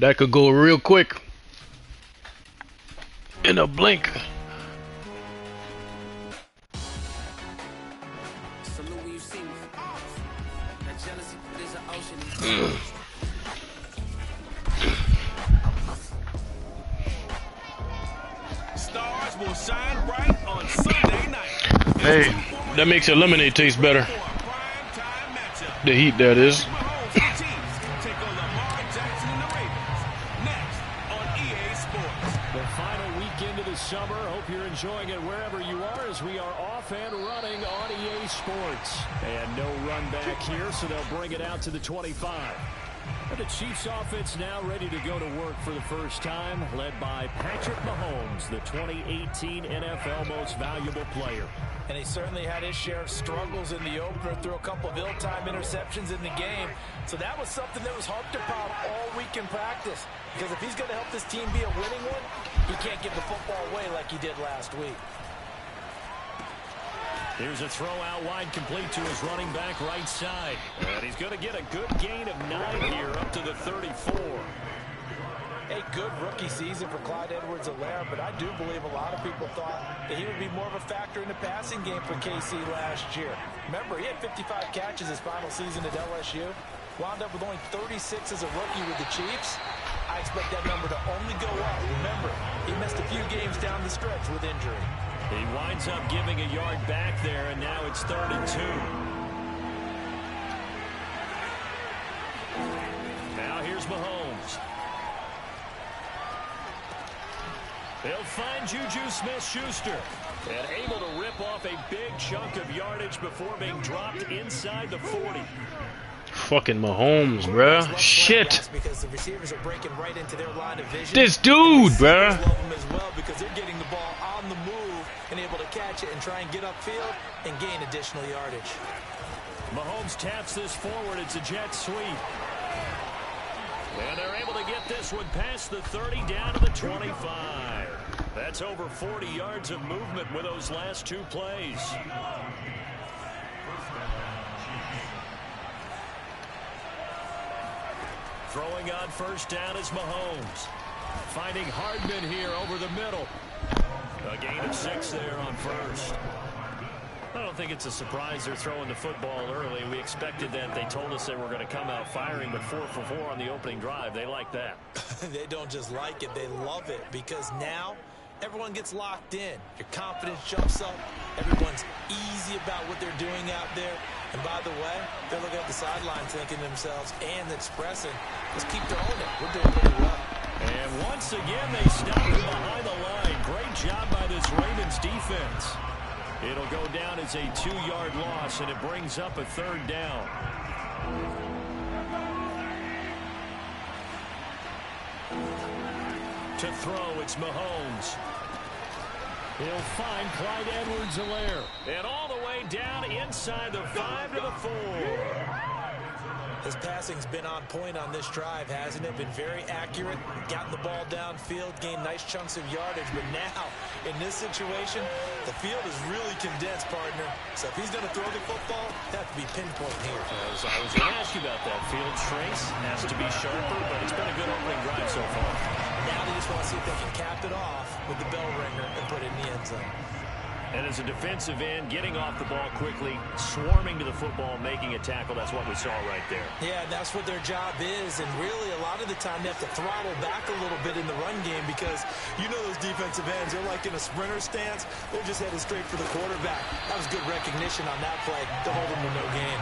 That could go real quick. In a blink. Stars will shine bright on Sunday night. Hey, that makes your lemonade taste better. The heat, that is. The final weekend of the summer. Hope you're enjoying it wherever you are as we are off and running on EA Sports. And no run back here, so they'll bring it out to the 25. And the Chiefs offense now ready to go to work for the first time, led by Patrick Mahomes, the 2018 NFL Most Valuable Player. And he certainly had his share of struggles in the opener, threw a couple of ill-timed interceptions in the game. So that was something that was harped upon all week in practice. Because if he's going to help this team be a winning one, he can't give the football away like he did last week. Here's a throw out wide, complete to his running back right side. And he's going to get a good gain of 9 here, up to the 34. A good rookie season for Clyde Edwards-Helaire, but I do believe a lot of people thought that he would be more of a factor in the passing game for KC last year. Remember, he had 55 catches his final season at LSU. Wound up with only 36 as a rookie with the Chiefs. I expect that number to only go up. Remember, he missed a few games down the stretch with injury. He winds up giving a yard back there, and now it's 3rd and 2. Now here's Mahomes. They'll find Juju Smith-Schuster. And able to rip off a big chunk of yardage before being dropped inside the 40. Fucking Mahomes, bruh. Shit. Because the receivers are breaking right into their line of vision. This dude, bruh. Love them as well because they're getting the ball on the move and able to catch it and try and get upfield and gain additional yardage. Mahomes taps this forward. It's a jet sweep. And they're able to get this one past the 30 down to the 25. That's over 40 yards of movement with those last 2 plays. Throwing on first down is Mahomes. Finding Hardman here over the middle. A gain of 6 there on first. I don't think it's a surprise they're throwing the football early. We expected that. They told us they were going to come out firing, but 4 for 4 on the opening drive. They like that. They don't just like it, they love it, because now everyone gets locked in. Your confidence jumps up. Everyone's easy about what they're doing out there. And by the way, they're looking at the sidelines thinking to themselves and expressing, let's keep throwing it. We're doing pretty well. And once again, they stop him behind the line. Great job by this Ravens defense. It'll go down as a 2-yard loss, and it brings up a 3rd down. To throw, it's Mahomes. He'll find Clyde Edwards-Helaire. And all the way down inside the 5 to the 4. His passing's been on point on this drive, hasn't it? Been very accurate, gotten the ball downfield, gained nice chunks of yardage. But now, in this situation, the field is really condensed, partner. So if he's going to throw the football, that have to be pinpoint here. As I was going to ask you about that. Field trace has to be sharper, but it's been a good opening drive so far. Now they just want to see if they can cap it off with the bell ringer and put it in the end zone. And as a defensive end, getting off the ball quickly, swarming to the football, making a tackle, that's what we saw right there. Yeah, and that's what their job is. And really, a lot of the time, they have to throttle back a little bit in the run game because you know those defensive ends, they're like in a sprinter stance. They're just headed straight for the quarterback. That was good recognition on that play to hold them to no gain.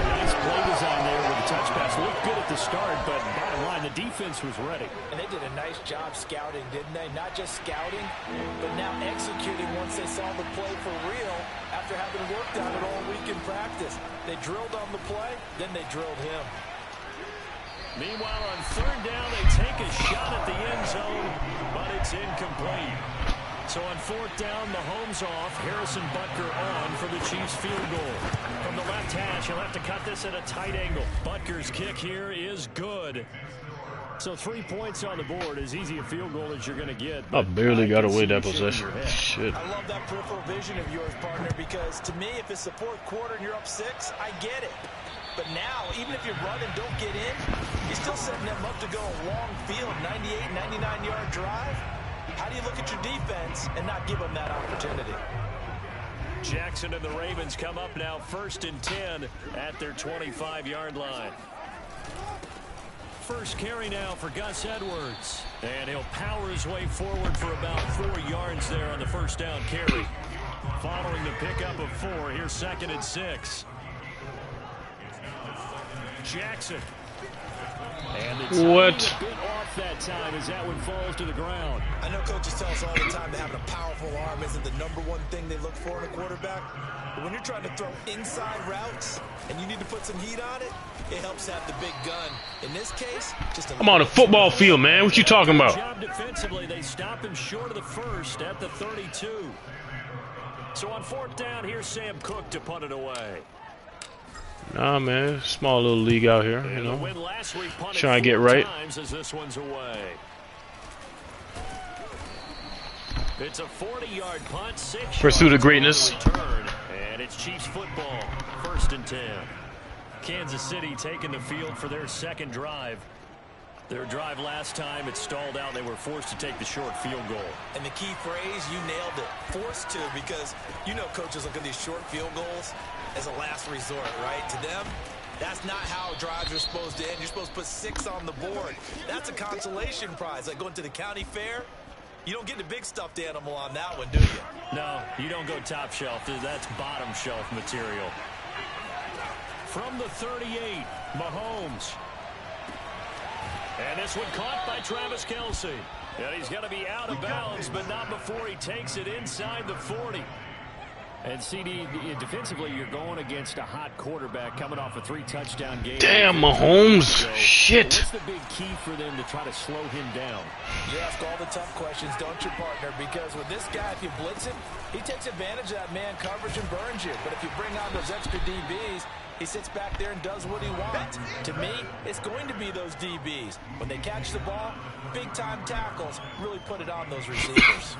Nice play design there with the touch pass. Looked good at the start, but bottom line, the defense was ready. And they did a nice job scouting, didn't they? Not just scouting, but now executing once they saw the play for real after having worked on it all week in practice. They drilled on the play, then they drilled him. Meanwhile, on 3rd down, they take a shot at the end zone, but it's incomplete. So on 4th down, Mahomes off, Harrison Butker on for the Chiefs field goal. From the left hash, he'll have to cut this at a tight angle. Butker's kick here is good. So 3 points on the board, as easy a field goal as you're going to get. I barely got away that possession. Shit. I love that peripheral vision of yours, partner, because to me, if it's the 4th quarter and you're up 6, I get it. But now, even if you run and don't get in, you're still setting them up to go a long field, 98, 99-yard drive. How do you look at your defense and not give them that opportunity? Jackson and the Ravens come up now 1st and 10 at their 25-yard line. First carry now for Gus Edwards. And he'll power his way forward for about 4 yards there on the first down carry. Following the pickup of 4, here's 2nd and 6. Jackson. And it's a bit off that time as that one falls to the ground. I know coaches tell us all the time that having a powerful arm isn't the #1 thing they look for in a quarterback. But when you're trying to throw inside routes and you need to put some heat on it, it helps have the big gun. In this case, just I'm on a football field, man. What you talking about? Job defensively, they stop him short of the first at the 32. So on 4th down, here's Sam Cook to punt it away. Nah, man. Small little league out here, you know. Trying to get right. As this one's away. It's a 40-yard punt, 6 Pursuit of greatness. Return, and it's Chiefs football, 1st and 10. Kansas City taking the field for their second drive. Their drive last time, it stalled out. They were forced to take the short field goal. And the key phrase, you nailed it, forced to, because you know coaches look at these short field goals as a last resort, right? To them, that's not how drives are supposed to end. You're supposed to put 6 on the board. That's a consolation prize. Like going to the county fair, you don't get the big stuffed animal on that one, do you? No, you don't go top shelf. That's bottom shelf material. From the 38, Mahomes. And this one caught by Travis Kelce. And he's going to be out of bounds, but not before he takes it inside the 40. And CD, defensively, you're going against a hot quarterback coming off a 3-touchdown game. Damn, Mahomes. Shit. What's the big key for them to try to slow him down? You ask all the tough questions, don't you, partner? Because with this guy, if you blitz him, he takes advantage of that man coverage and burns you. But if you bring on those extra DBs, he sits back there and does what he wants. To me, it's going to be those DBs. When they catch the ball, big-time tackles really put it on those receivers.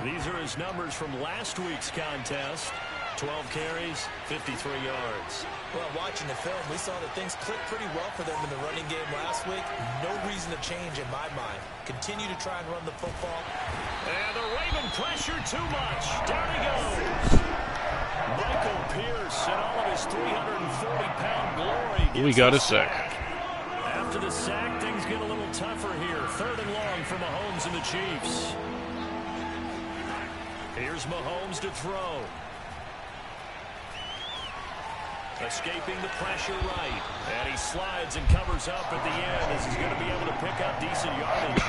These are his numbers from last week's contest. 12 carries, 53 yards. Well, watching the film, we saw that things clicked pretty well for them in the running game last week. No reason to change in my mind. Continue to try and run the football. And the Raven pressure too much. Down he goes. Michael Pierce in all of his 340-pound glory. We got a sack. After the sack, things get a little tougher here. 3rd and long for Mahomes and the Chiefs. Here's Mahomes to throw. Escaping the pressure right. And he slides and covers up at the end as he's going to be able to pick up decent yardage.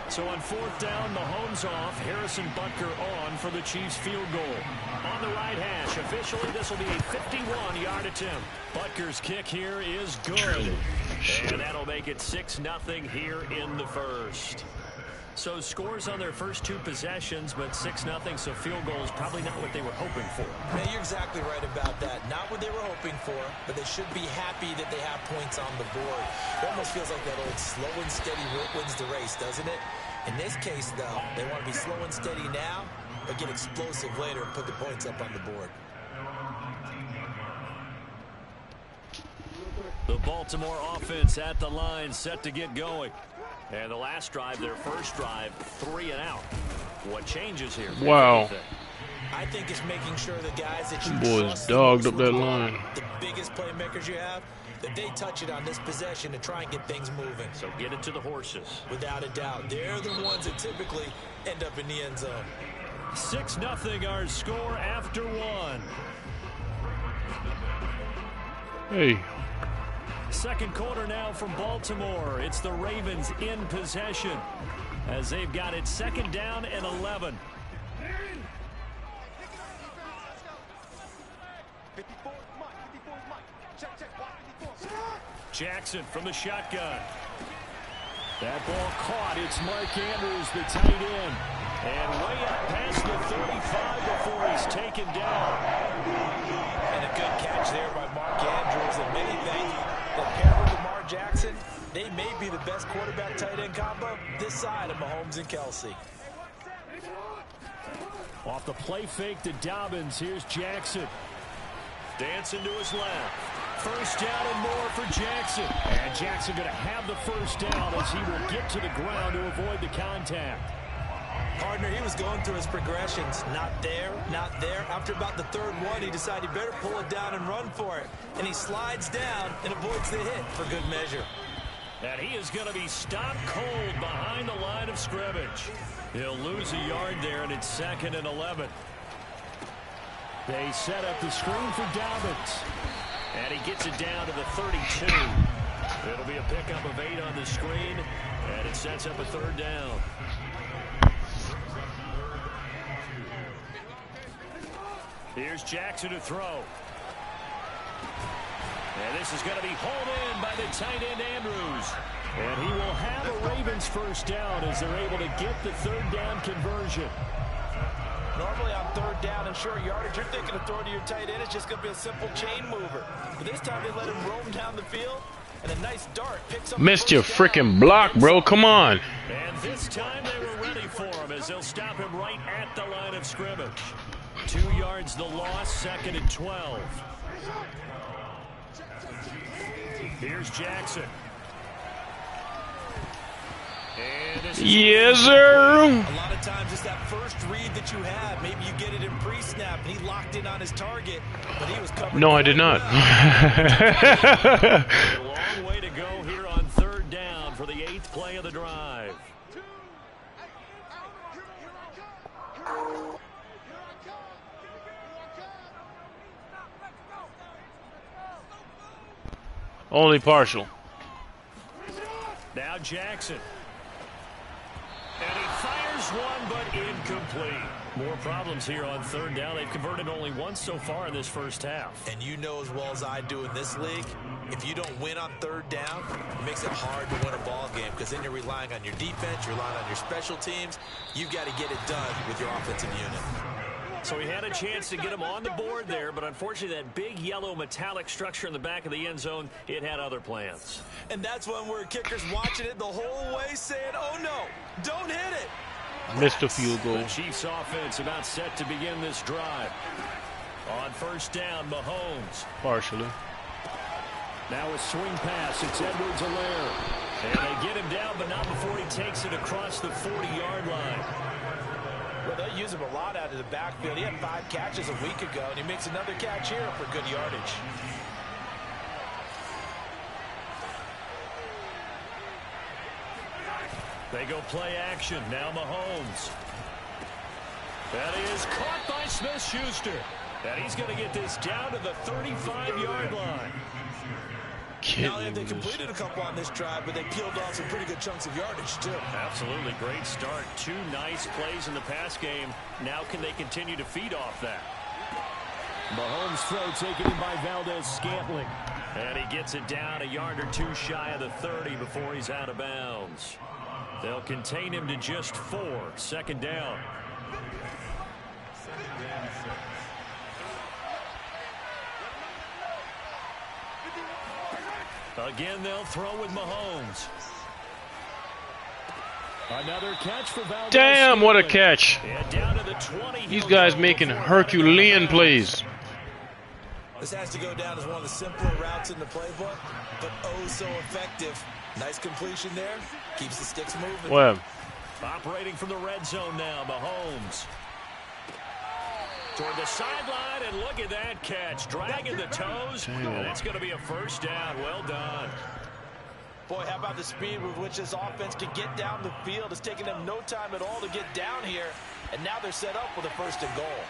So on 4th down, Mahomes off. Harrison Butker on for the Chiefs field goal. On the right hash, officially this will be a 51-yard attempt. Butker's kick here is good. And that'll make it 6-0 here in the first. So scores on their first 2 possessions, but 6-0, so field goal is probably not what they were hoping for. Yeah, you're exactly right about that. Not what they were hoping for, but they should be happy that they have points on the board. It almost feels like that old slow and steady wins the race, doesn't it? In this case, though, they want to be slow and steady now, but get explosive later and put the points up on the board. The Baltimore offense at the line, set to get going. And the last drive, their first drive, 3 and out. What changes here? Wow. I think it's making sure the guys that you boys dogged up that line. The biggest playmakers you have, that they touch it on this possession to try and get things moving. So get it to the horses. Without a doubt. They're the ones that typically end up in the end zone. 6-0 our score after 1. Hey. Second quarter now from Baltimore. It's the Ravens in possession as they've got it 2nd down and 11. Jackson from the shotgun. That ball caught. It's Mark Andrews, the tight end. And way up past the 35 before he's taken down. And a good catch there by Mark Andrews. And many think that paired with Lamar Jackson, they may be the best quarterback-tight end combo this side of Mahomes and Kelce. Off the play fake to Dobbins, here's Jackson. Dancing to his left. First down and more for Jackson. And Jackson going to have the first down as he will get to the ground to avoid the contact. Partner, he was going through his progressions. Not there, not there. After about the third one, he decided he better pull it down and run for it. And he slides down and avoids the hit for good measure. And he is going to be stopped cold behind the line of scrimmage. He'll lose a yard there, and it's 2nd and 11. They set up the screen for Dobbins. And he gets it down to the 32. It'll be a pickup of 8 on the screen, and it sets up a 3rd down. Here's Jackson to throw. And this is going to be hauled in by the tight end Andrews. And he will have a Ravens first down as they're able to get the 3rd down conversion. Normally on 3rd down and short yardage, you're thinking of throwing to your tight end. It's just going to be a simple chain mover. But this time they let him roam down the field, and a nice dart picks up. Missed your freaking block, bro. Come on. And this time they were ready for him as they'll stop him right at the line of scrimmage. 2 yards the loss, 2nd and 12. Here's Jackson. And this is Yes, sir. A lot of times it's that first read that you have. Maybe you get it in pre-snap, and he locked in on his target, but he was covered. No, I did not. a long way to go here on 3rd down for the 8th play of the drive. Only partial. Now Jackson. And he fires one, but incomplete. More problems here on 3rd down. They've converted only once so far in this first half. And you know as well as I do in this league, if you don't win on 3rd down, it makes it hard to win a ball game because then you're relying on your defense, you're relying on your special teams. You've got to get it done with your offensive unit. So he had a chance to get him on the board there, but unfortunately that big yellow metallic structure in the back of the end zone, it had other plans. And that's when we're kickers watching it the whole way saying, oh no, don't hit it. Missed a field goal. The Chiefs offense about set to begin this drive. On 1st down, Mahomes. Partially. Now a swing pass. It's Edwards-Helaire. And they get him down, but not before he takes it across the 40-yard line. Well, they'll use him a lot out of the backfield. He had 5 catches a week ago, and he makes another catch here for good yardage. They go play action. Now Mahomes. That is caught by Smith-Schuster. And he's going to get this down to the 35-yard line. Not only have they completed a couple on this drive, but they peeled off some pretty good chunks of yardage, too. Absolutely. Great start. 2 nice plays in the pass game. Now can they continue to feed off that? Mahomes' throw taken in by Valdez-Scantling. And he gets it down a yard or 2 shy of the 30 before he's out of bounds. They'll contain him to just 4. 2nd down. Again, they'll throw with Mahomes. Another catch for Valdez. Damn, what a catch. And down to the 20. These guys making Herculean plays. This has to go down as one of the simpler routes in the playbook, but oh so effective. Nice completion there. Keeps the sticks moving. Well, operating from the red zone now, Mahomes. Toward the sideline, and look at that catch. Dragging the toes. Damn. And it's going to be a first down. Well done. Boy, how about the speed with which this offense can get down the field? It's taken them no time at all to get down here, and now they're set up with a 1st and goal.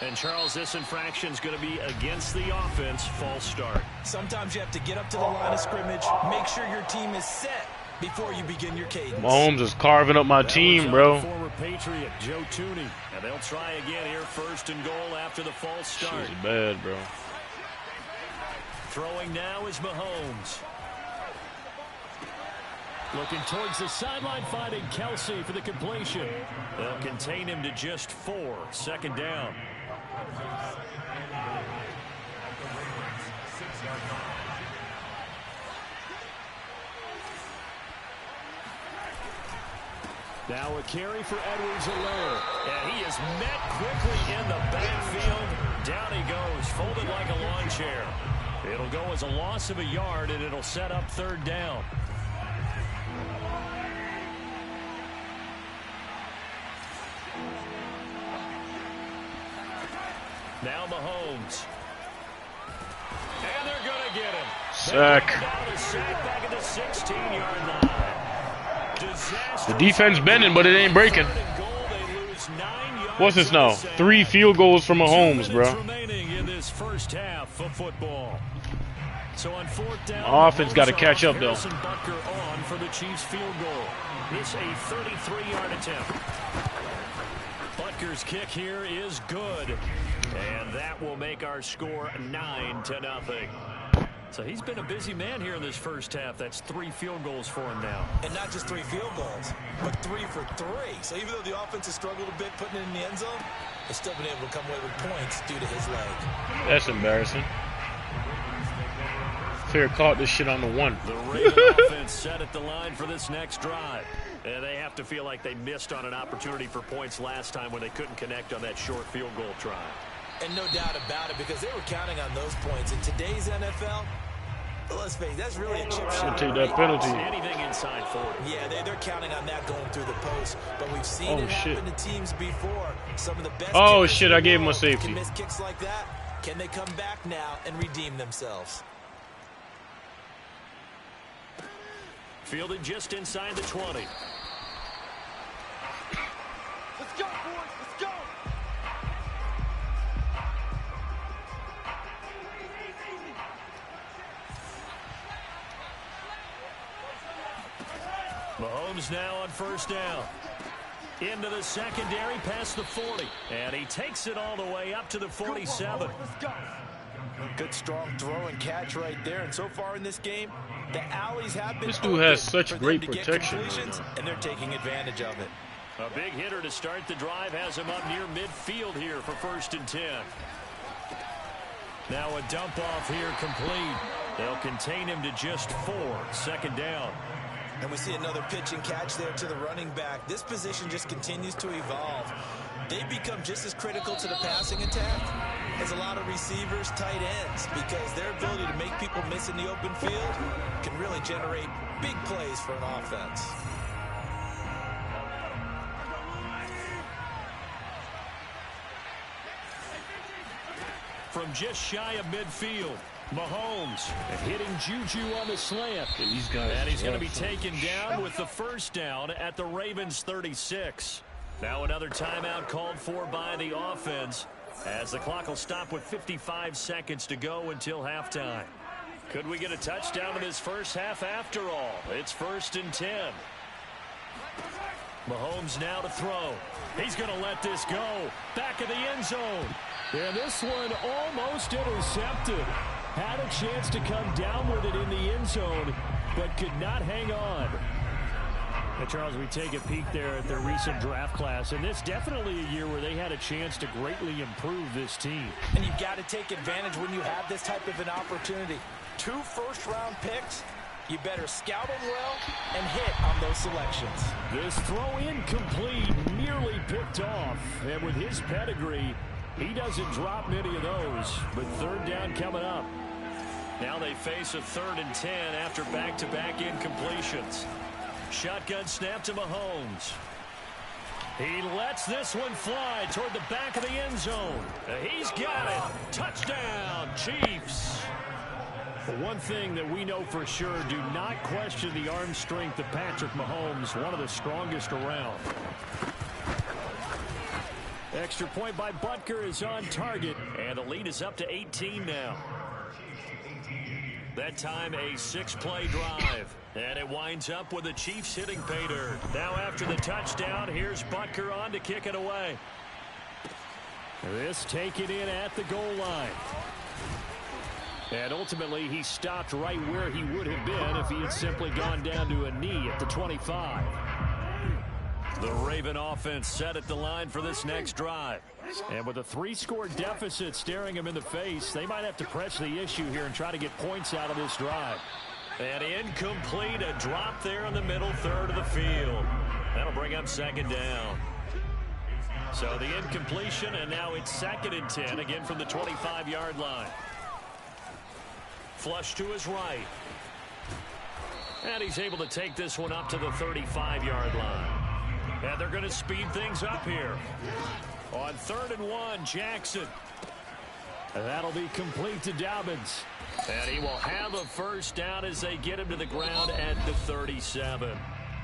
And, Charles, this infraction is going to be against the offense. False start. Sometimes you have to get up to the line of scrimmage, make sure your team is set before you begin your cadence. Mahomes is carving up my team, bro. Former Patriot Joe Tooney. And they'll try again here, 1st and goal after the false start. Shit's bad, bro. Throwing now is Mahomes. Looking towards the sideline, finding Kelsey for the completion. They'll contain him to just 4. 2nd down. Now a carry for Edwards-Helaire. And he is met quickly in the backfield. Down he goes, folded like a lawn chair. It'll go as a loss of a yard, and it'll set up third down. Now Mahomes. And they're going to get him. Sack. Back at the 16-yard line. The defense bending, but it ain't breaking. What's this now? 3 field goals from Mahomes, bro. Remaining in this first half of football. So on fourth down, Offense got to catch up, though. Harrison Butker on for the Chiefs field goal. This a 33-yard attempt. Butker's kick here is good. And that will make our score 9-0. So he's been a busy man here in this first half. That's 3 field goals for him now. And not just 3 field goals, but 3 for 3. So even though the offense has struggled a bit putting it in the end zone, they've still been able to come away with points due to his leg. That's embarrassing. Fair caught this shit on the 1. The Raven offense set at the line for this next drive. And they have to feel like they missed on an opportunity for points last time when they couldn't connect on that short field goal try. And no doubt about it, because they were counting on those points. In today's NFL, let's face it, that's really a chip shot. Take that penalty. Anything inside 40. Yeah, they're counting on that going through the post. But we've seen it happen to teams before. Some of the best. Oh, shit, I gave him a safety. Can miss kicks like that. Can they come back now and redeem themselves? Fielded just inside the 20. Let's go, boys. Let's go. Mahomes now on first down. Into the secondary, past the 40. And he takes it all the way up to the 47. Let's go. Good strong throw and catch right there. And so far in this game, the alleys have been. This dude has such great protection. And they're taking advantage of it. A big hitter to start the drive has him up near midfield here for 1st and 10. Now a dump off here complete. They'll contain him to just 4. 2nd down. And we see another pitch and catch there to the running back. This position just continues to evolve. They become just as critical to the passing attack as a lot of receivers, tight ends, because their ability to make people miss in the open field can really generate big plays for an offense. From just shy of midfield, Mahomes hitting Juju on the slant. These guys, and he's going to be taken down with the 1st down at the Ravens 36. Now another timeout called for by the offense as the clock will stop with 55 seconds to go until halftime. Could we get a touchdown in this first half after all? It's 1st and 10. Mahomes now to throw. He's going to let this go. Back of the end zone. And this one almost intercepted. Had a chance to come down with it in the end zone, but could not hang on. And Charles, we take a peek there at their recent draft class, and it's definitely a year where they had a chance to greatly improve this team. And you've got to take advantage when you have this type of an opportunity. 2 first-round picks. You better scout them well and hit on those selections. This throw incomplete, nearly picked off. And with his pedigree, he doesn't drop many of those. But 3rd down coming up. Now they face a 3rd and 10 after back-to-back incompletions. Shotgun snap to Mahomes. He lets this one fly toward the back of the end zone. He's got it. Touchdown, Chiefs. But one thing that we know for sure, do not question the arm strength of Patrick Mahomes, one of the strongest around. Extra point by Butker is on target, and the lead is up to 18 now. That time a 6-play drive, and it winds up with the Chiefs hitting pay dirt. Now after the touchdown, here's Butker on to kick it away. This taken in at the goal line. And ultimately, he stopped right where he would have been if he had simply gone down to a knee at the 25. The Raven offense set at the line for this next drive. And with a 3-score deficit staring him in the face, they might have to press the issue here and try to get points out of this drive. And incomplete, a drop there in the middle 3rd of the field. That'll bring up 2nd down. So the incompletion, and now it's 2nd and 10, again from the 25-yard line. Flush to his right. And he's able to take this one up to the 35-yard line. And they're going to speed things up here. On 3rd and 1, Jackson. And that'll be complete to Dobbins. And he will have a first down as they get him to the ground at the 37.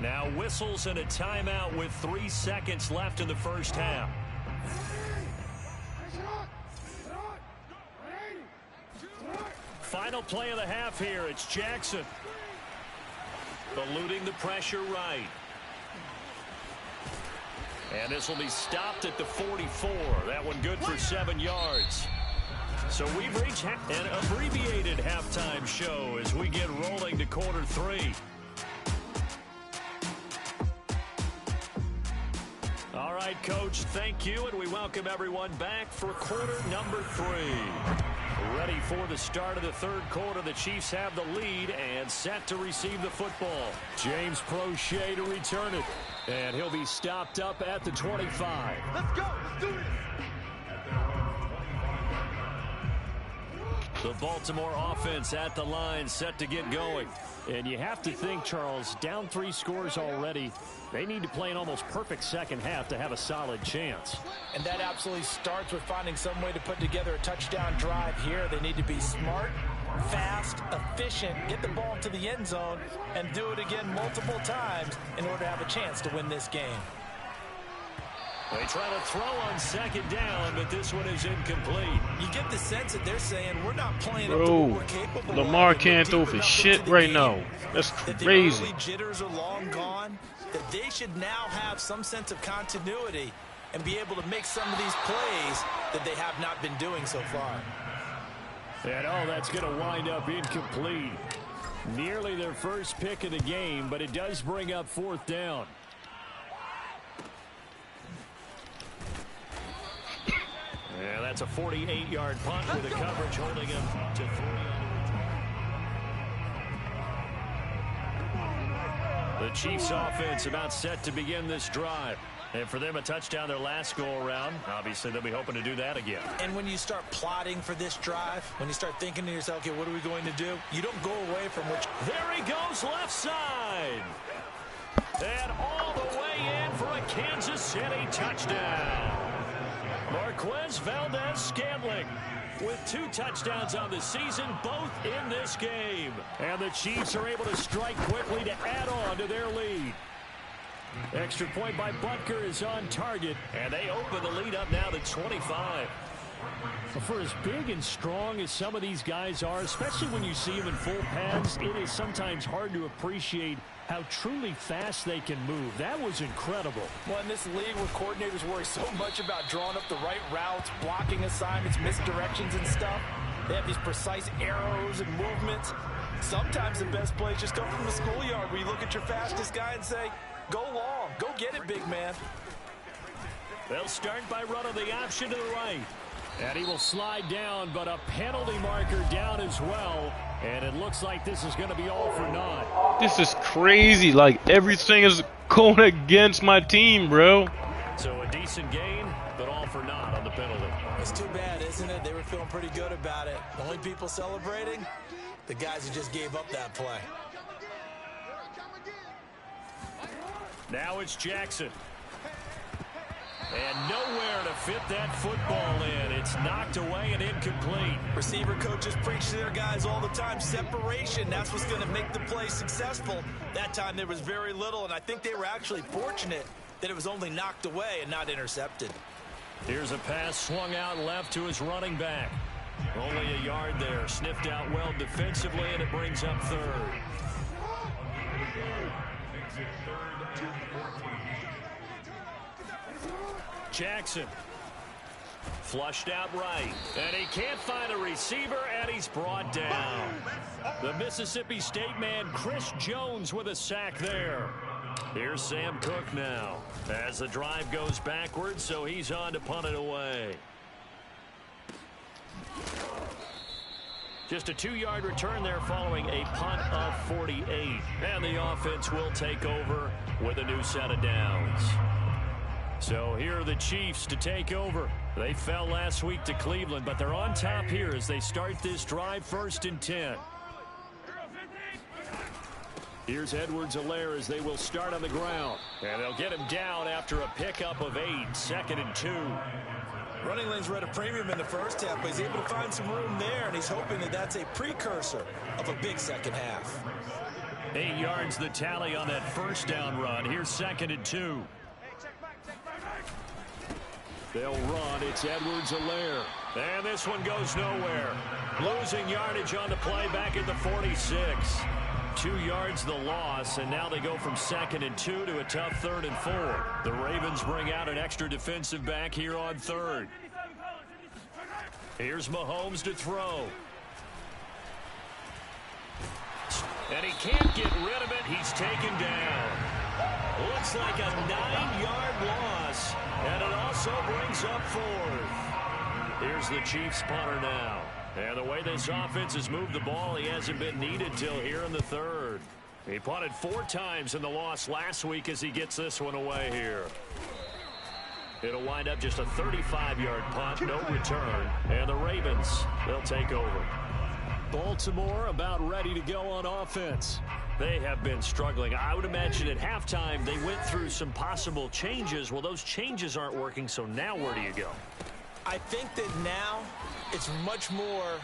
Now whistles and a timeout with 3 seconds left in the first half. Final play of the half here. It's Jackson. Eluding the pressure right. And this will be stopped at the 44. That one good for 7 yards. So we've reached an abbreviated halftime show as we get rolling to quarter 3. All right, Coach, thank you, and we welcome everyone back for quarter number 3. Ready for the start of the 3rd quarter. The Chiefs have the lead and set to receive the football. James Prochet to return it, and he'll be stopped up at the 25. Let's go. Let's do this. The Baltimore offense at the line set to get going. And you have to think, Charles, down 3 scores already. They need to play an almost perfect second half to have a solid chance. And that absolutely starts with finding some way to put together a touchdown drive here. They need to be smart, fast, efficient, get the ball to the end zone, and do it again multiple times in order to have a chance to win this game. They try to throw on 2nd down, but this one is incomplete. You get the sense that they're saying we're not playing up to Bro, what we're capable Lamar of. can't throw for shit right now. That's That the crazy. early jitters are long gone, that they should now have some sense of continuity and be able to make some of these plays that they have not been doing so far. And that's going to wind up incomplete. Nearly their first pick of the game, but it does bring up 4th down. Yeah, that's a 48-yard punt with the coverage holding him to 3. The Chiefs offense about set to begin this drive. And for them, a touchdown their last go-around. Obviously, they'll be hoping to do that again. And when you start plotting for this drive, when you start thinking to yourself, okay, what are we going to do? You don't go away from which... There he goes, left side. And all the way in for a Kansas City touchdown. Marquez Valdez-Scantling with 2 touchdowns on the season, both in this game. And the Chiefs are able to strike quickly to add on to their lead. Extra point by Butker is on target, and they open the lead up now to 25. For as big and strong as some of these guys are, especially when you see them in full pads, it is sometimes hard to appreciate how truly fast they can move. That was incredible. Well, in this league where coordinators worry so much about drawing up the right routes, blocking assignments, misdirections and stuff, they have these precise arrows and movements. Sometimes the best plays just come from the schoolyard where you look at your fastest guy and say, go long, go get it, big man. They'll start by running the option to the right. And he will slide down, but a penalty marker down as well. And it looks like this is going to be all for naught. This is crazy. Like, everything is going against my team, bro. So a decent gain, but all for naught on the penalty. It's too bad, isn't it? They were feeling pretty good about it. The only people celebrating, the guys who just gave up that play. Now it's Jackson. And nowhere to fit that football in. It's knocked away and incomplete. Receiver coaches preach to their guys all the time. Separation, that's what's going to make the play successful. That time there was very little, and I think they were actually fortunate that it was only knocked away and not intercepted. Here's a pass swung out left to his running back. Only a yard there. Sniffed out well defensively, and it brings up 3rd. Jackson flushed out right, and he can't find a receiver, and he's brought down. The Mississippi State man Chris Jones with a sack there. Here's Sam Cook now as the drive goes backwards, so he's on to punt it away. Just a 2-yard return there following a punt of 48, and the offense will take over with a new set of downs. So here are the Chiefs to take over. They fell last week to Cleveland, but they're on top here as they start this drive, 1st and 10. Here's Edwards-Helaire as they will start on the ground. And they'll get him down after a pickup of 8, 2nd and 2. Running lanes were at a premium in the first half, but he's able to find some room there, and he's hoping that that's a precursor of a big second half. 8 yards the tally on that first down run. Here's 2nd and 2. They'll run. It's Edwards-Helaire. And this one goes nowhere. Losing yardage on the play back at the 46. 2 yards the loss, and now they go from 2nd and 2 to a tough 3rd and 4. The Ravens bring out an extra defensive back here on 3rd. Here's Mahomes to throw. And he can't get rid of it. He's taken down. Looks like a 9-yard loss, and it also brings up 4th. Here's the Chiefs punter now. And the way this offense has moved the ball, he hasn't been needed till here in the 3rd. He punted 4 times in the loss last week as he gets this one away here. It'll wind up just a 35-yard punt, no return. And the Ravens, they'll take over. Baltimore about ready to go on offense. They have been struggling. I would imagine at halftime they went through some possible changes. Well, those changes aren't working, so now where do you go? I think that now it's much more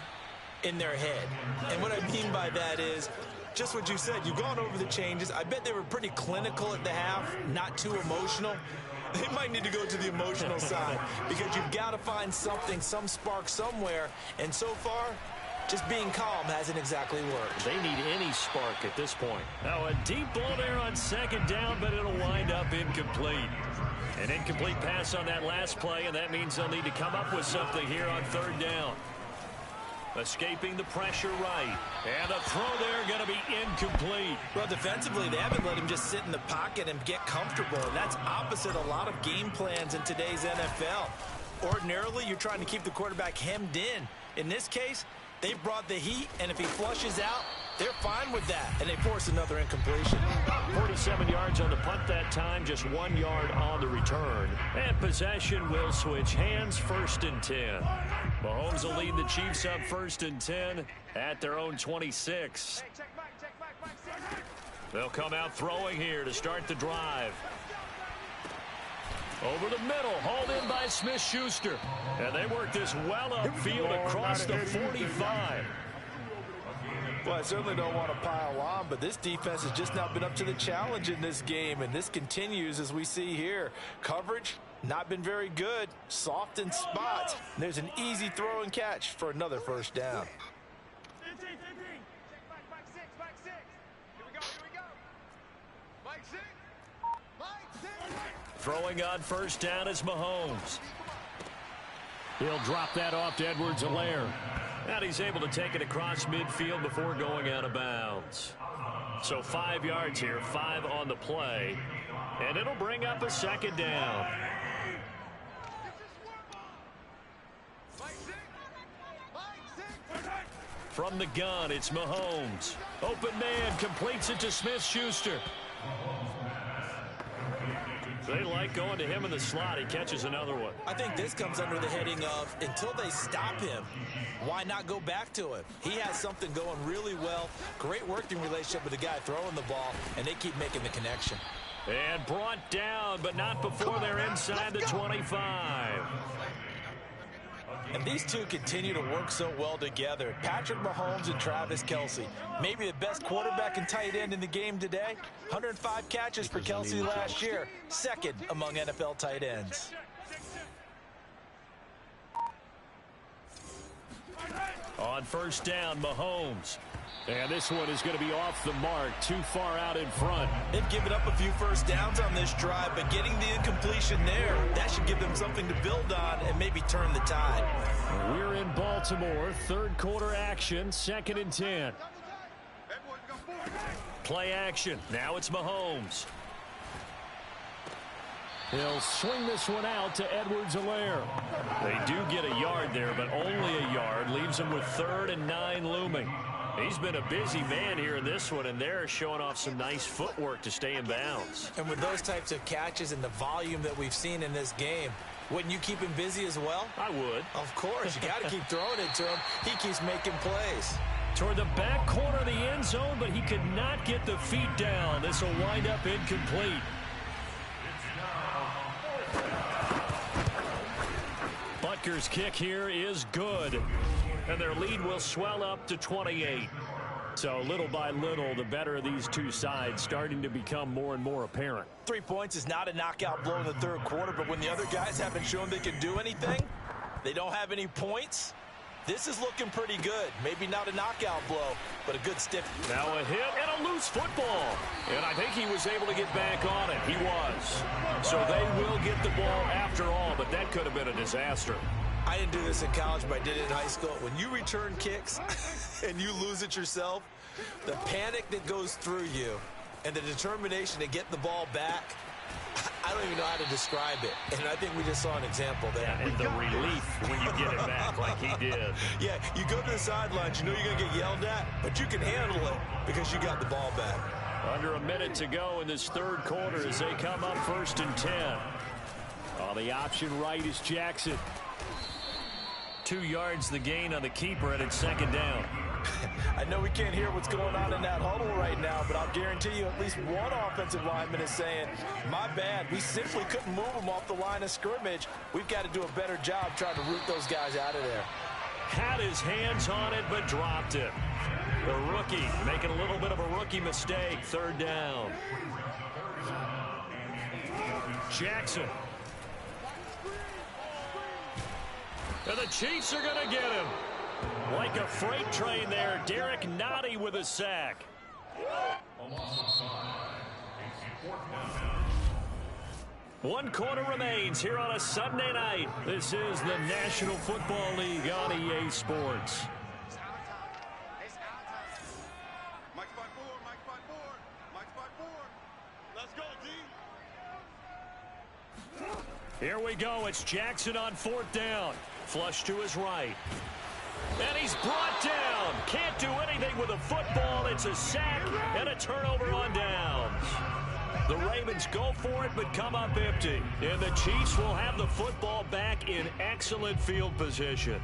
in their head. And what I mean by that is just what you said. You've gone over the changes. I bet they were pretty clinical at the half, not too emotional. They might need to go to the emotional side because you've got to find something, some spark somewhere. And so far, just being calm hasn't exactly worked. They need any spark at this point. Now a deep ball there on 2nd down, but it'll wind up incomplete. An incomplete pass on that last play, and that means they'll need to come up with something here on 3rd down. Escaping the pressure right. And the throw there going to be incomplete. Well, defensively, they haven't let him just sit in the pocket and get comfortable. And that's opposite a lot of game plans in today's NFL. Ordinarily, you're trying to keep the quarterback hemmed in. In this case, they've brought the heat, and if he flushes out, they're fine with that, and they force another incompletion. 47 yards on the punt that time, just 1 yard on the return. And possession will switch hands, 1st and 10. Mahomes will lead the Chiefs up 1st and 10 at their own 26. They'll come out throwing here to start the drive. Over the middle, hauled in by Smith-Schuster. And they work this well upfield across the 45. Well, I certainly don't want to pile on, but this defense has just not been up to the challenge in this game, and this continues as we see here. Coverage, not been very good. Soft in spots. There's an easy throw and catch for another 1st down. Throwing on 1st down is Mahomes. He'll drop that off to Edwards-Helaire. And he's able to take it across midfield before going out of bounds. So 5 yards here, 5 on the play. And it'll bring up a 2nd down. From the gun, it's Mahomes. Open man, completes it to Smith-Schuster. They like going to him in the slot. He catches another one. I think this comes under the heading of until they stop him, why not go back to him? He has something going really well. Great working relationship with the guy throwing the ball, and they keep making the connection. And brought down, but not before they're inside the 25. And these two continue to work so well together. Patrick Mahomes and Travis Kelce. Maybe the best quarterback and tight end in the game today. 105 catches for Kelce last year. 2nd among NFL tight ends. On 1st down, Mahomes. And this one is going to be off the mark, too far out in front. They've given up a few 1st downs on this drive, but getting the incompletion there, that should give them something to build on and maybe turn the tide. We're in Baltimore, 3rd quarter action, 2nd and 10. Play action. Now it's Mahomes. He'll swing this one out to Edwards-Helaire. They do get a yard there, but only a yard. Leaves him with 3rd and 9 looming. He's been a busy man here in this one, and they're showing off some nice footwork to stay in bounds. And with those types of catches and the volume that we've seen in this game, wouldn't you keep him busy as well? I would. Of course. You got to keep throwing it to him. He keeps making plays. Toward the back corner of the end zone, but he could not get the feet down. This will wind up incomplete. Butker's kick here is good. And their lead will swell up to 28. So little by little, the better of these two sides starting to become more and more apparent. 3 points is not a knockout blow in the third quarter, but when the other guys haven't shown they can do anything, they don't have any points, this is looking pretty good. Maybe not a knockout blow, but a good stiff. Now a hit and a loose football. And I think he was able to get back on it. He was. So they will get the ball after all, but that could have been a disaster. I didn't do this in college, but I did it in high school. When you return kicks and you lose it yourself, the panic that goes through you and the determination to get the ball back, I don't even know how to describe it. And I think we just saw an example there. And the relief when you get it back like he did. Yeah, you go to the sidelines, you know you're going to get yelled at, but you can handle it because you got the ball back. Under a minute to go in this third quarter as they come up 1st and 10. On the option right is Jackson. 2 yards the gain on the keeper, and it's second down. I know we can't hear what's going on in that huddle right now, but I'll guarantee you at least one offensive lineman is saying, my bad, we simply couldn't move them off the line of scrimmage. We've got to do a better job trying to root those guys out of there. Had his hands on it, but dropped it. The rookie making a little bit of a rookie mistake. Third down. Jackson. And the Chiefs are going to get him. Like a freight train there, Derek Nottie with a sack. One quarter remains here on a Sunday night. This is the National Football League on EA Sports. Here we go. It's Jackson on 4th down. Flush to his right. And he's brought down. Can't do anything with a football. It's a sack and a turnover on downs. The Ravens go for it but come up empty. And the Chiefs will have the football back in excellent field position.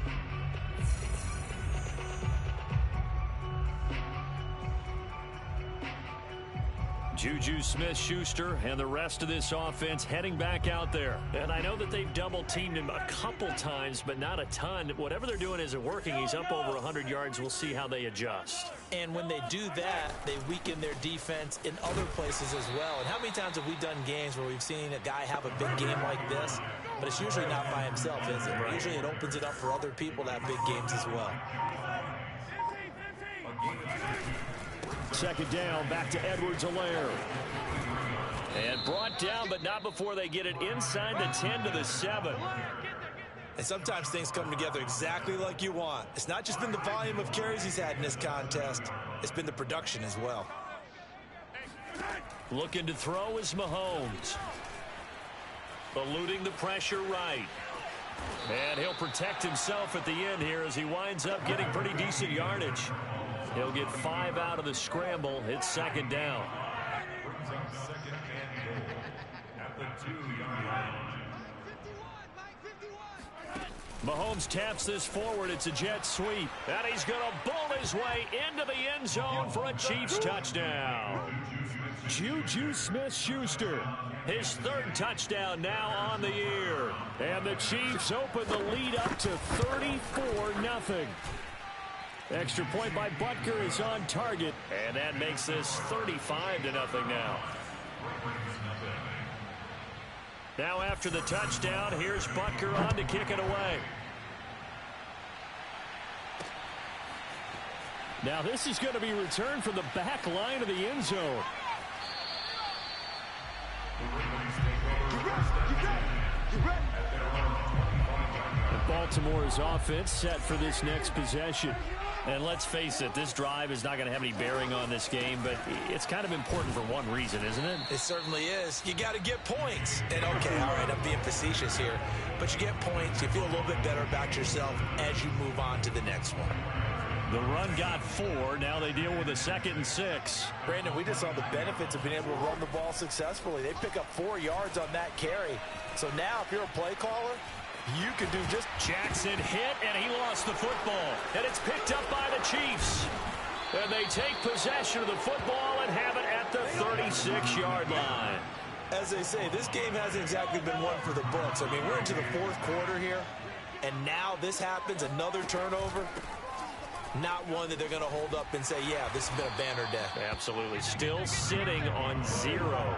Juju Smith-Schuster and the rest of this offense heading back out there. And I know that they've double-teamed him a couple times, but not a ton. Whatever they're doing isn't working. He's up over 100 yards. We'll see how they adjust. And when they do that, they weaken their defense in other places as well. And how many times have we done games where we've seen a guy have a big game like this, but it's usually not by himself, is it? Right. Usually it opens it up for other people to have big games as well. Second down, back to Edwards-Helaire. And brought down, but not before they get it inside the 10 to the 7. And sometimes things come together exactly like you want. It's not just been the volume of carries he's had in this contest. It's been the production as well. Looking to throw is Mahomes. Eluding the pressure right. And he'll protect himself at the end here as he winds up getting pretty decent yardage. He'll get 5 out of the scramble. It's second down. Mahomes taps this forward. It's a jet sweep. And he's going to bowl his way into the end zone for a Chiefs touchdown. Juju Smith-Schuster, his 3rd touchdown now on the year. And the Chiefs open the lead up to 34-0. Extra point by Butker is on target. And that makes this 35-0 now. Now after the touchdown, here's Butker on to kick it away. Now this is going to be returned from the back line of the end zone. Baltimore's offense set for this next possession. And let's face it, this drive is not going to have any bearing on this game, but it's kind of important for one reason, isn't it? It certainly is. You got to get points. And okay, all right, I'm being facetious here, but you get points, you feel a little bit better about yourself as you move on to the next one. The run got 4. Now they deal with a 2nd and 6. Brandon, we just saw the benefits of being able to run the ball successfully. They pick up 4 yards on that carry. So now if you're a play caller, you can do just... Jackson hit, and he lost the football. And it's picked up by the Chiefs. And they take possession of the football and have it at the 36-yard line. As they say, this game hasn't exactly been one for the books. I mean, we're into the 4th quarter here, and now this happens, another turnover. Not one that they're going to hold up and say, yeah, this has been a banner day. Absolutely. Still sitting on 0.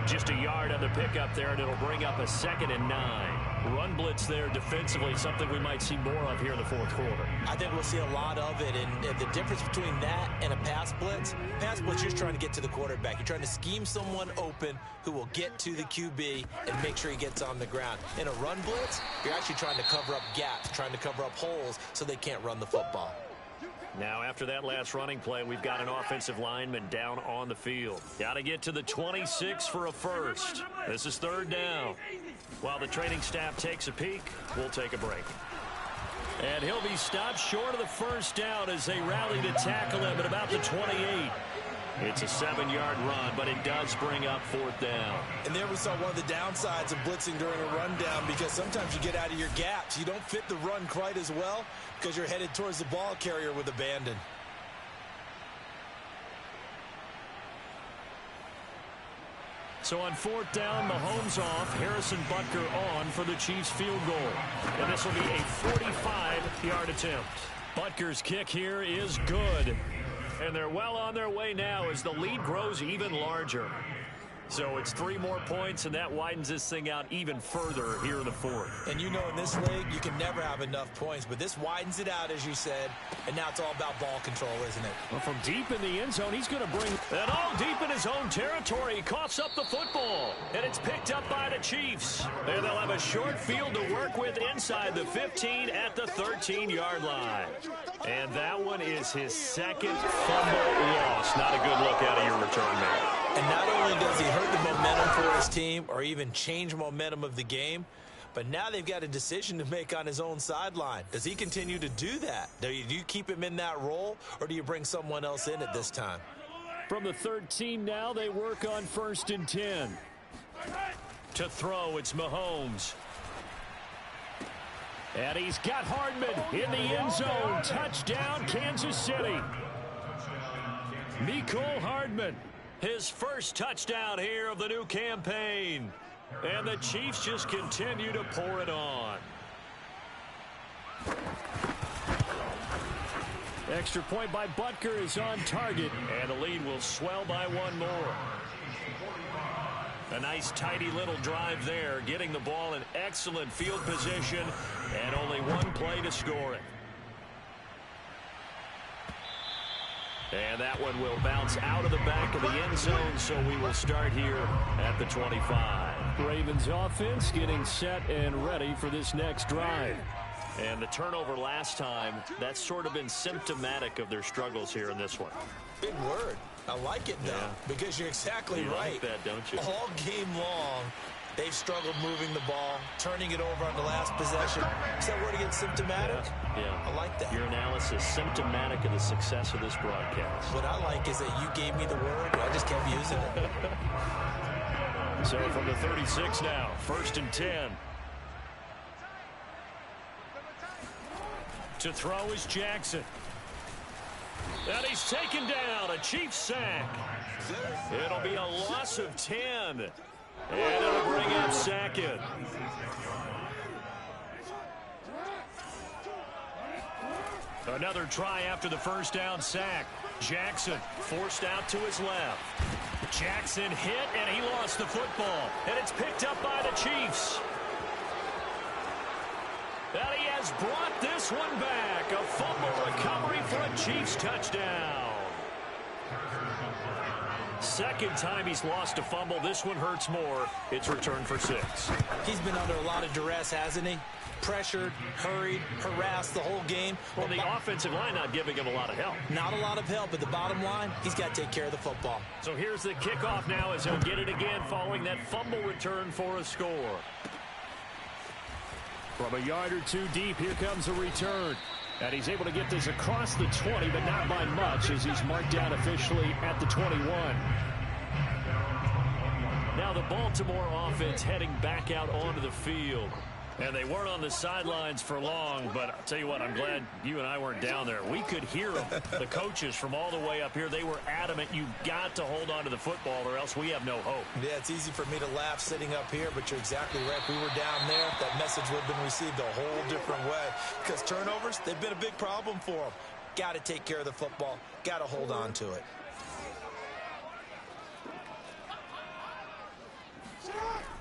Just a yard on the pickup there, and it'll bring up a 2nd and 9. Run blitz there defensively, something we might see more of here in the 4th quarter. I think we'll see a lot of it, and the difference between that and a pass blitz, you're just trying to get to the quarterback. You're trying to scheme someone open who will get to the QB and make sure he gets on the ground. In a run blitz, you're actually trying to cover up gaps, trying to cover up holes so they can't run the football. Now, after that last running play, we've got an offensive lineman down on the field. Got to get to the 26 for a first. This is 3rd down. While the training staff takes a peek, we'll take a break. And he'll be stopped short of the first down as they rally to tackle him at about the 28. It's a 7-yard run, but it does bring up 4th down. And there we saw one of the downsides of blitzing during a rundown, because sometimes you get out of your gaps. You don't fit the run quite as well because you're headed towards the ball carrier with abandon. So on 4th down, Mahomes off, Harrison Butker on for the Chiefs field goal. And this will be a 45-yard attempt. Butker's kick here is good. And they're well on their way now as the lead grows even larger. So it's 3 more points, and that widens this thing out even further here in the 4th. And you know, in this league, you can never have enough points, but this widens it out, as you said, and now it's all about ball control, isn't it? Well, from deep in the end zone, he's going to bring it all deep in his own territory. He coughs up the football, and it's picked up by the Chiefs. And they'll have a short field to work with inside the 15 at the 13-yard line. And that one is his 2nd fumble loss. Not a good look out of your return man. And not only does he hurt the momentum for his team or even change momentum of the game, but now they've got a decision to make on his own sideline. Does he continue to do that? Do you keep him in that role, or do you bring someone else in at this time? From the 13 now, they work on 1st and 10. To throw, it's Mahomes. And he's got Hardman in the end zone. Touchdown, Kansas City. Mecole Hardman. His first touchdown here of the new campaign. And the Chiefs just continue to pour it on. Extra point by Butker is on target. And the lead will swell by 1 more. A nice tidy little drive there, getting the ball in excellent field position, and only 1 play to score it. And that one will bounce out of the back of the end zone, so we will start here at the 25. Ravens offense getting set and ready for this next drive. And the turnover last time, that's sort of been symptomatic of their struggles here in this one. Big word. I like it, though, because you're exactly right. You like that, don't you? All game long, they've struggled moving the ball, turning it over on the last possession. Is that word again, symptomatic? Yeah. I like that. Your analysis, symptomatic of the success of this broadcast. What I like is that you gave me the word, and I just kept using it. So from the 36 now, 1st and 10. To throw is Jackson. And he's taken down, a Chiefs sack. It'll be a loss of 10. And it'll bring up 2nd. Another try after the first down sack. Jackson forced out to his left. Jackson hit, and he lost the football. And it's picked up by the Chiefs. And he has brought this one back. A fumble recovery for a Chiefs touchdown. 2nd time he's lost a fumble. This one hurts more. It's returned for 6. He's been under a lot of duress, hasn't he? Pressured, hurried, harassed the whole game. Well, the offensive line not giving him a lot of help. Not a lot of help, but the bottom line, he's got to take care of the football. So here's the kickoff now as he'll get it again following that fumble return for a score. From a yard or 2 deep, here comes a return. And he's able to get this across the 20, but not by much as he's marked down officially at the 21. Now the Baltimore offense heading back out onto the field. And they weren't on the sidelines for long, but I'll tell you what, I'm glad you and I weren't down there. We could hear them, the coaches from all the way up here. They were adamant, you've got to hold on to the football or else we have no hope. Yeah, it's easy for me to laugh sitting up here, but you're exactly right. If we were down there, that message would have been received a whole different way. Because turnovers, they've been a big problem for them. Got to take care of the football. Got to hold on to it.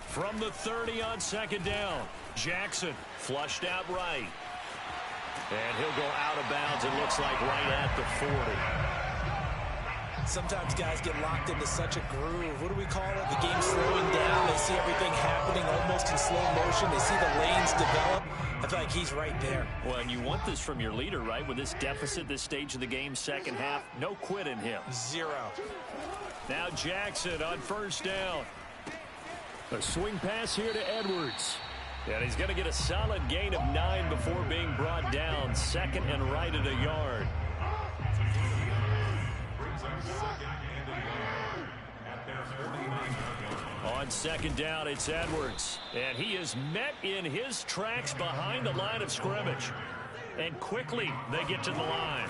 From the 30 on second down, Jackson flushed out right. And he'll go out of bounds, it looks like, right at the 40. Sometimes guys get locked into such a groove. What do we call it? The game's slowing down. They see everything happening almost in slow motion. They see the lanes develop. I feel like he's right there. Well, and you want this from your leader, right? With this deficit, this stage of the game, second half, no quit in him. Zero. Now Jackson on first down. A swing pass here to Edwards. And he's going to get a solid gain of 9 before being brought down. Second and right at a yard. On second down, it's Edwards. And he is met in his tracks behind the line of scrimmage. And quickly they get to the line.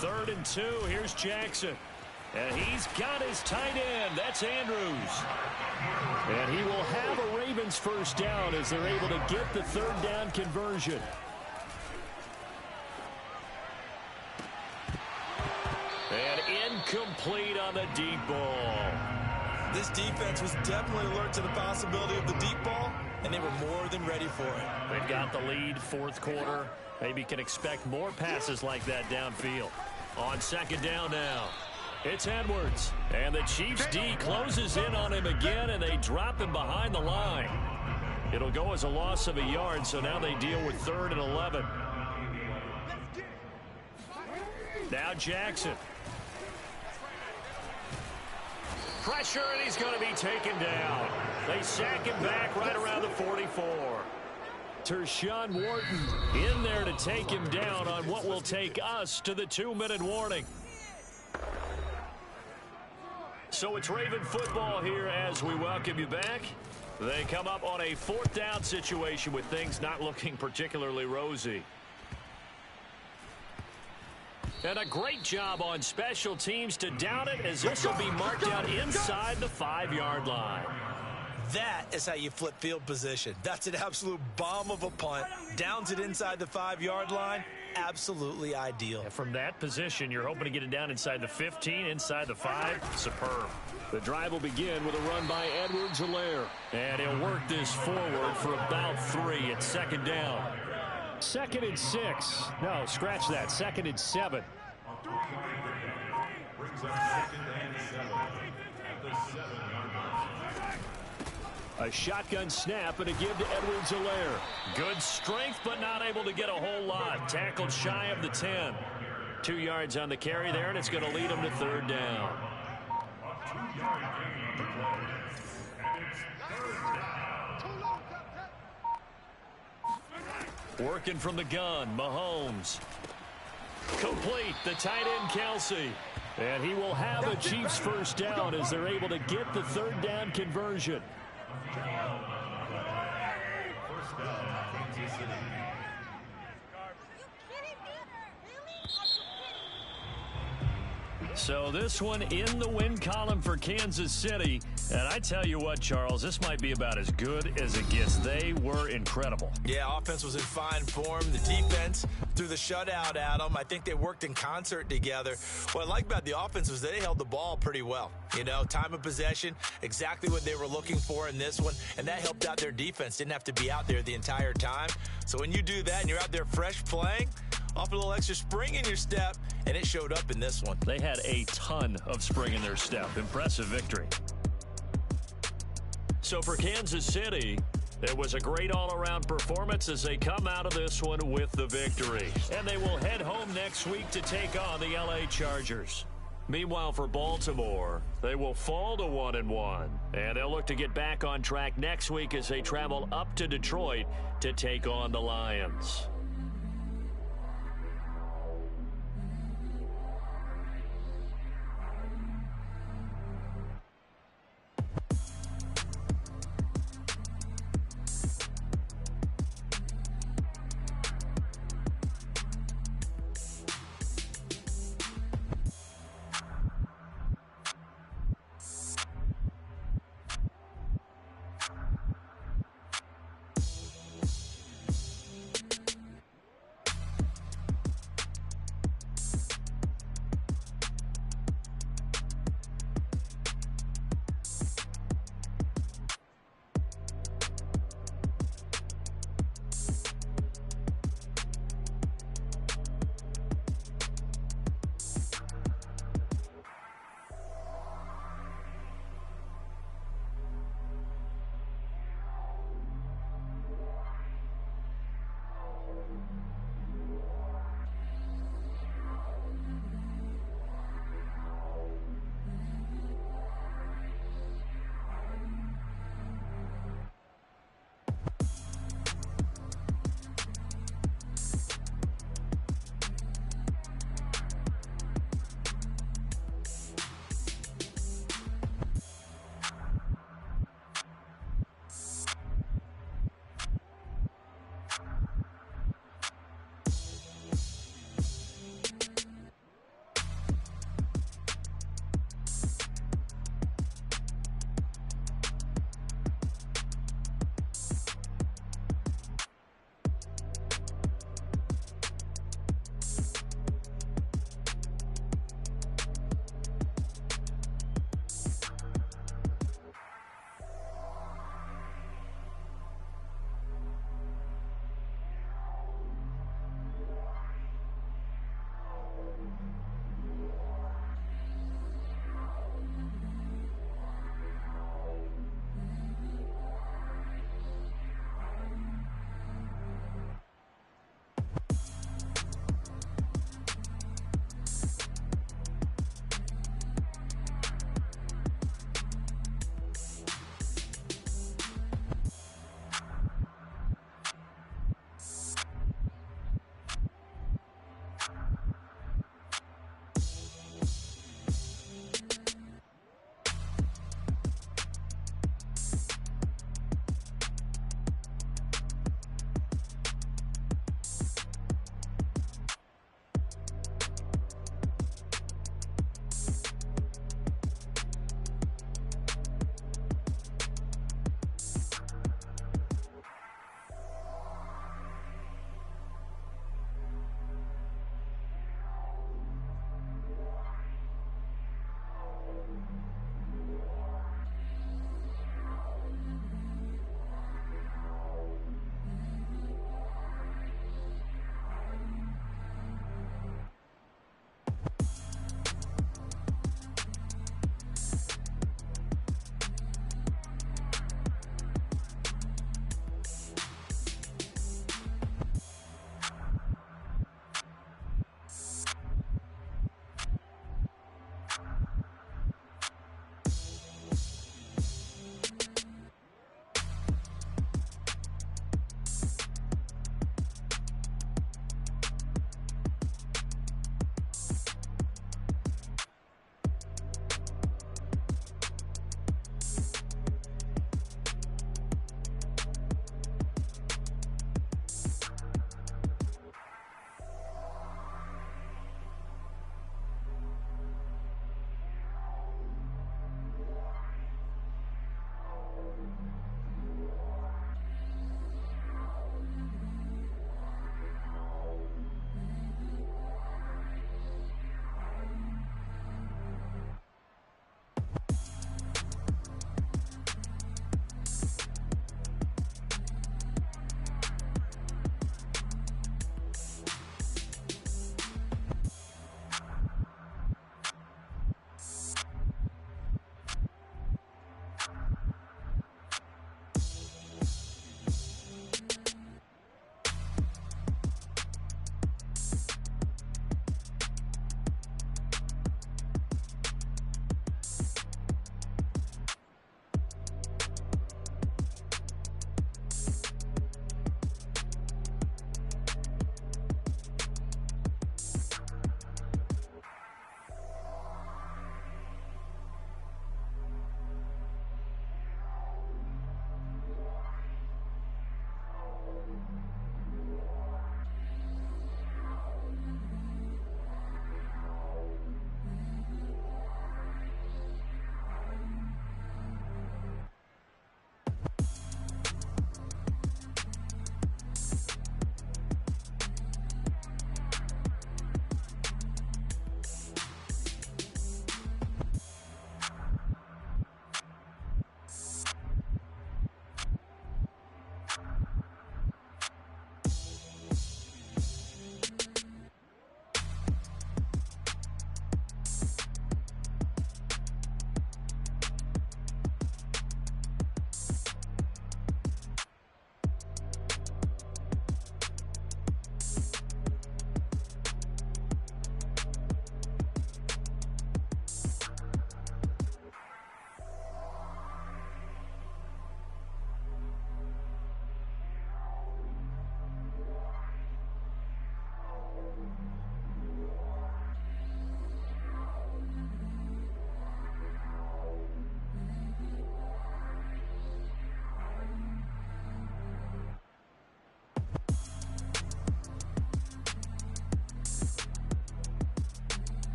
3rd and 2, here's Jackson. And he's got his tight end. That's Andrews. And he will have a Ravens first down as they're able to get the 3rd down conversion. And incomplete on the deep ball. This defense was definitely alert to the possibility of the deep ball, and they were more than ready for it. They've got the lead, 4th quarter. Maybe can expect more passes like that downfield. On second down now. It's Edwards, and the Chiefs' D closes in on him again, and they drop him behind the line. It'll go as a loss of a yard, so now they deal with 3rd and 11. Now Jackson. Pressure, and he's going to be taken down. They sack him back right around the 44. Tershawn Wharton in there to take him down on what will take us to the 2-minute warning. So it's Raven football here as we welcome you back. They come up on a 4th down situation with things not looking particularly rosy. And a great job on special teams to down it as this will be marked out inside the 5-yard line. That is how you flip field position. That's an absolute bomb of a punt. Downs it inside the 5-yard line. Absolutely ideal. And from that position, you're hoping to get it down inside the 15, inside the 5. Superb. The drive will begin with a run by Edwards-Helaire. And he'll work this forward for about 3. It's second down. 2nd and 6. No, scratch that. 2nd and 7. A shotgun snap and a give to Edwards-Helaire. Good strength, but not able to get a whole lot. Tackled shy of the 10. 2 yards on the carry there, and it's going to lead him to 3rd down. Working from the gun, Mahomes. Complete, the tight end, Kelsey. And he will have a Chiefs first down as they're able to get the 3rd down conversion. So this one in the win column for Kansas City. And I tell you what, Charles, this might be about as good as it gets. They were incredible. Yeah, offense was in fine form. The defense threw the shutout at them. I think they worked in concert together. What I like about the offense was they held the ball pretty well. You know, time of possession, exactly what they were looking for in this one. And that helped out their defense. Didn't have to be out there the entire time. So when you do that and you're out there fresh playing, off a little extra spring in your step, and it showed up in this one. They had a ton of spring in their step. Impressive victory. So for Kansas City, it was a great all-around performance as they come out of this one with the victory. And they will head home next week to take on the LA Chargers. Meanwhile, for Baltimore, they will fall to 1-1. And they'll look to get back on track next week as they travel up to Detroit to take on the Lions.